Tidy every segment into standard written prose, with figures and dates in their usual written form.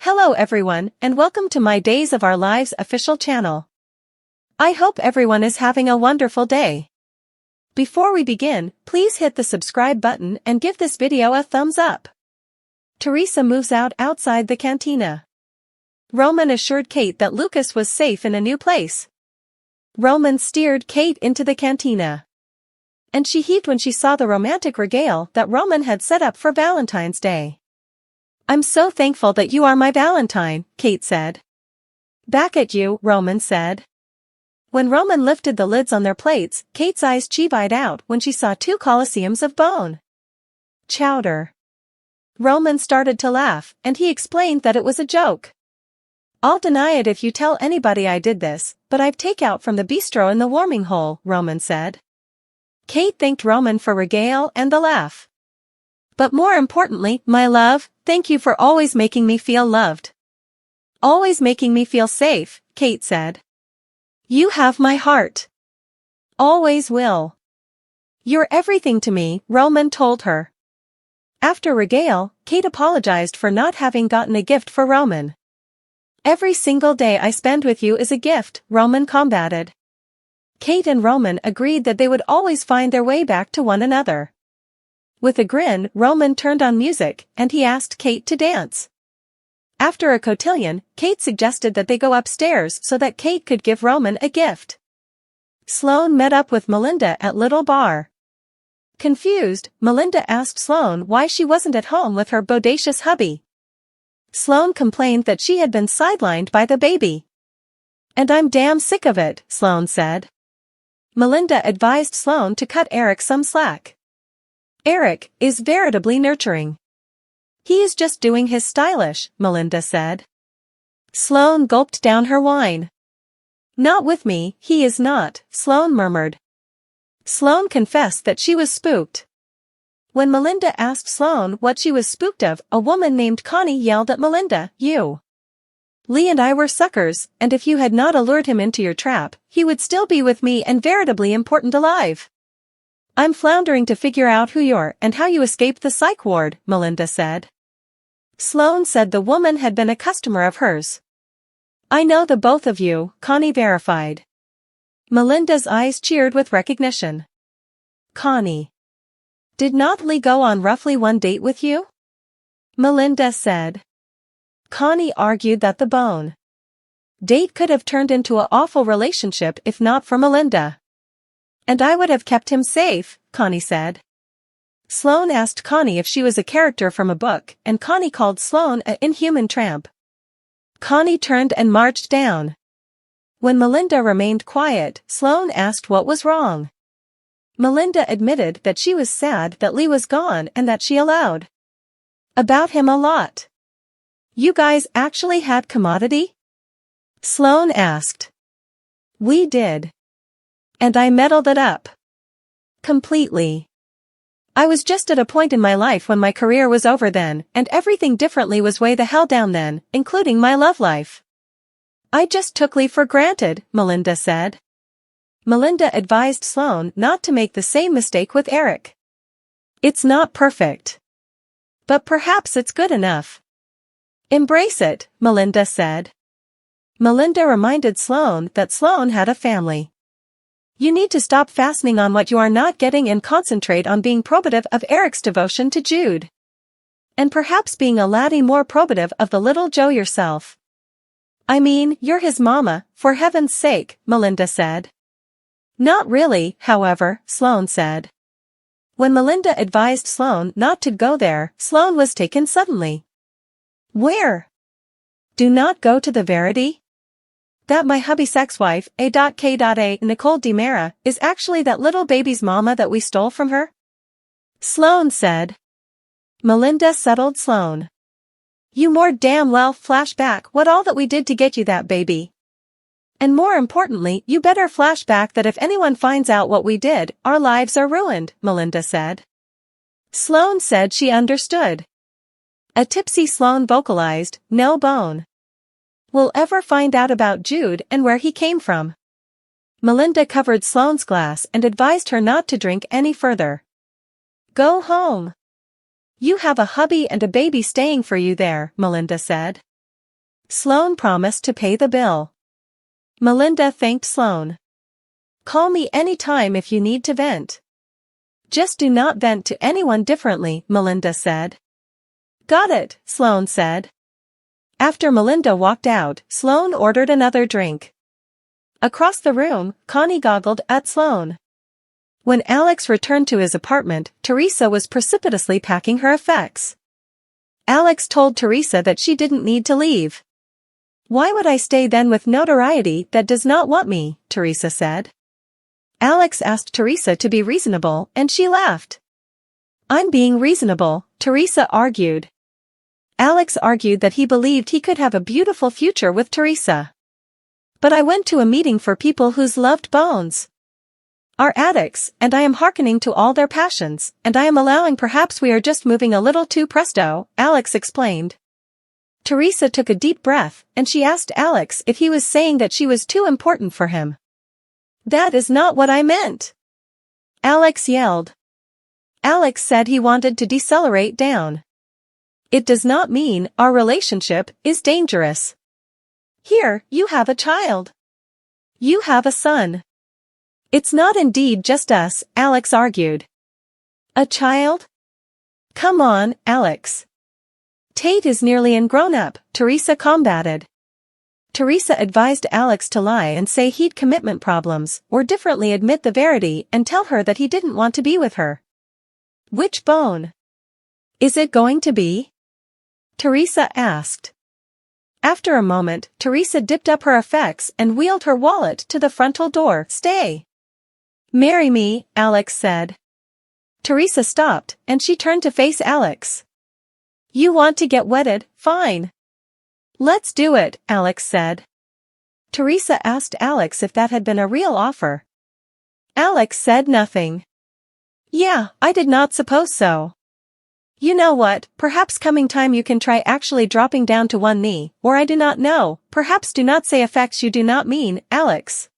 Hello everyone, and welcome to my Days of Our Lives official channel. I hope everyone is having a wonderful day. Before we begin, please hit the subscribe button and give this video a thumbs up. Theresa moves out outside the cantina. Roman assured Kate that Lucas was safe in a new place. Roman steered Kate into the cantina. And she heaved when she saw the romantic regale that Roman had set up for Valentine's Day. "I'm so thankful that you are my Valentine," Kate said. "Back at you," Roman said. When Roman lifted the lids on their plates, Kate's eyes chivied out when she saw 2 colosseums of bone chowder. Roman started to laugh, and he explained that it was a joke. "I'll deny it if you tell anybody I did this, but I've takeout from the bistro in the warming hole," Roman said. Kate thanked Roman for regale and the laugh. "But more importantly, my love, thank you for always making me feel loved. Always making me feel safe," Kate said. "You have my heart. Always will. You're everything to me," Roman told her. After regale, Kate apologized for not having gotten a gift for Roman. "Every single day I spend with you is a gift," Roman combated. Kate and Roman agreed that they would always find their way back to one another. With a grin, Roman turned on music, and he asked Kate to dance. After a cotillion, Kate suggested that they go upstairs so that Kate could give Roman a gift. Sloane met up with Melinda at Little Bar. Confused, Melinda asked Sloane why she wasn't at home with her bodacious hubby. Sloane complained that she had been sidelined by the baby. "And I'm damn sick of it," Sloane said. Melinda advised Sloane to cut Eric some slack. "Eric is veritably nurturing. He is just doing his stylish," Melinda said. Sloane gulped down her wine. "Not with me, he is not," Sloane murmured. Sloane confessed that she was spooked. When Melinda asked Sloane what she was spooked of, a woman named Connie yelled at Melinda, "You! Lee and I were suckers, and if you had not allured him into your trap, he would still be with me and veritably important alive. I'm floundering to figure out who you're and how you escaped the psych ward," Melinda said. Sloane said the woman had been a customer of hers. "I know the both of you," Connie verified. Melinda's eyes cheered with recognition. "Connie. Did not Lee go on roughly one date with you?" Melinda said. Connie argued that the bone date could have turned into an awful relationship if not for Melinda. "And I would have kept him safe," Connie said. Sloane asked Connie if she was a character from a book, and Connie called Sloane an inhuman tramp. Connie turned and marched down. When Melinda remained quiet, Sloane asked what was wrong. Melinda admitted that she was sad that Lee was gone and that she allowed about him a lot. "You guys actually had commodity?" Sloane asked. "We did. And I meddled it up. Completely. I was just at a point in my life when my career was over then, and everything differently was way the hell down then, including my love life. I just took Lee for granted," Melinda said. Melinda advised Sloane not to make the same mistake with Eric. "It's not perfect. But perhaps it's good enough. Embrace it," Melinda said. Melinda reminded Sloane that Sloane had a family. "You need to stop fastening on what you are not getting and concentrate on being probative of Eric's devotion to Jude. And perhaps being a laddie more probative of the little Joe yourself. I mean, you're his mama, for heaven's sake," Melinda said. "Not really, however," Sloane said. When Melinda advised Sloane not to go there, Sloane was taken suddenly. "Where? Do not go to the Verity? That my hubby's ex-wife, A.K.A. Nicole DiMera, is actually that little baby's mama that we stole from her?" Sloane said. Melinda settled Sloane. "You more damn well flash back what all that we did to get you that baby. And more importantly, you better flash back that if anyone finds out what we did, our lives are ruined," Melinda said. Sloane said she understood. A tipsy Sloane vocalized, "No bone will ever find out about Jude and where he came from." Melinda covered Sloane's glass and advised her not to drink any further. "Go home. You have a hubby and a baby staying for you there," Melinda said. Sloane promised to pay the bill. Melinda thanked Sloane. Call me any time if you need to vent. Just do not vent to anyone differently, Melinda said. Got it, Sloane said. After Melinda walked out, Sloane ordered another drink. Across the room, Connie goggled at Sloane. When Alex returned to his apartment, Theresa was precipitously packing her effects. Alex told Theresa that she didn't need to leave. Why would I stay then with notoriety that does not want me, Theresa said. Alex asked Theresa to be reasonable and she laughed. I'm being reasonable, Theresa argued. Alex argued that he believed he could have a beautiful future with Theresa. But I went to a meeting for people whose loved bones are addicts, and I am hearkening to all their passions, and I am allowing perhaps we are just moving a little too presto, Alex explained. Theresa took a deep breath, and she asked Alex if he was saying that she was too important for him. That is not what I meant. Alex yelled. Alex said he wanted to decelerate down. It does not mean our relationship is dangerous. Here, you have a child. You have a son. It's not indeed just us, Alex argued. A child? Come on, Alex. Tate is nearly an grown-up, Theresa combated. Theresa advised Alex to lie and say he'd commitment problems, or differently admit the verity and tell her that he didn't want to be with her. Which bone is it going to be? Theresa asked. After a moment, Theresa dipped up her effects and wheeled her wallet to the frontal door. Stay. Marry me, Alex said. Theresa stopped, and she turned to face Alex. You want to get wedded? Fine. Let's do it, Alex said. Theresa asked Alex if that had been a real offer. Alex said nothing. Yeah, I did not suppose so. You know what, perhaps coming time you can try actually dropping down to one knee, or I do not know, perhaps do not say effects you do not mean, Alex.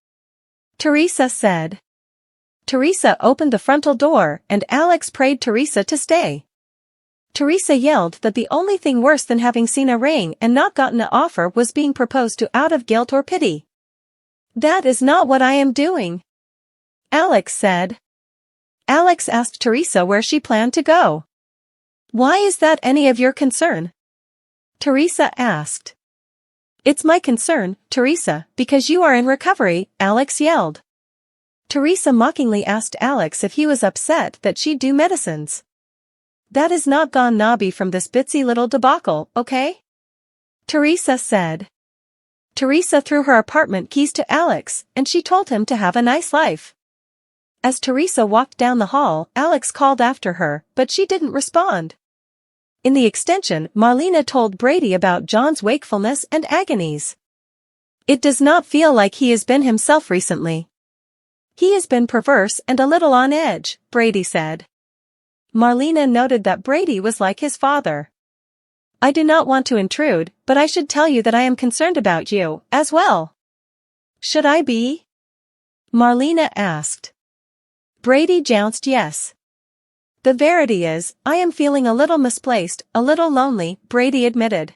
Theresa said. Theresa opened the frontal door, and Alex prayed Theresa to stay. Theresa yelled that the only thing worse than having seen a ring and not gotten an offer was being proposed to out of guilt or pity. That is not what I am doing. Alex said. Alex asked Theresa where she planned to go. Why is that any of your concern? Theresa asked. It's my concern, Theresa, because you are in recovery, Alex yelled. Theresa mockingly asked Alex if he was upset that she'd do medicines. That is not gone knobby from this bitsy little debacle, okay? Theresa said. Theresa threw her apartment keys to Alex, and she told him to have a nice life. As Theresa walked down the hall, Alex called after her, but she didn't respond. In the extension, Marlena told Brady about John's wakefulness and agonies. It does not feel like he has been himself recently. He has been perverse and a little on edge, Brady said. Marlena noted that Brady was like his father. I do not want to intrude, but I should tell you that I am concerned about you, as well. Should I be? Marlena asked. Brady jounced yes. The verity is, I am feeling a little misplaced, a little lonely, Brady admitted.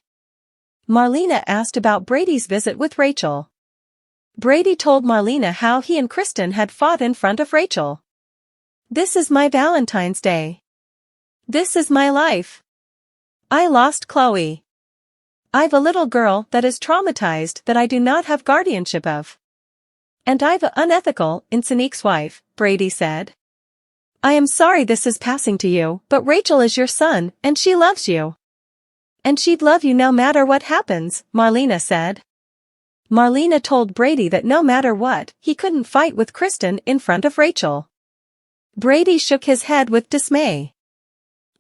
Marlena asked about Brady's visit with Rachel. Brady told Marlena how he and Kristen had fought in front of Rachel. This is my Valentine's Day. This is my life. I lost Chloe. I've a little girl that is traumatized that I do not have guardianship of. And I've a unethical, insanique's wife, Brady said. I am sorry this is passing to you, but Rachel is your son, and she loves you. And she'd love you no matter what happens, Marlena said. Marlena told Brady that no matter what, he couldn't fight with Kristen in front of Rachel. Brady shook his head with dismay.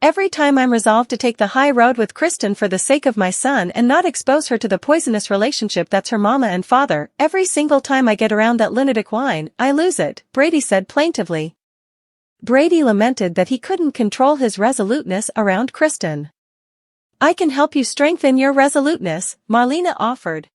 Every time I'm resolved to take the high road with Kristen for the sake of my son and not expose her to the poisonous relationship that's her mama and father, every single time I get around that lunatic wine, I lose it, Brady said plaintively. Brady lamented that he couldn't control his resoluteness around Kristen. I can help you strengthen your resoluteness, Marlena offered.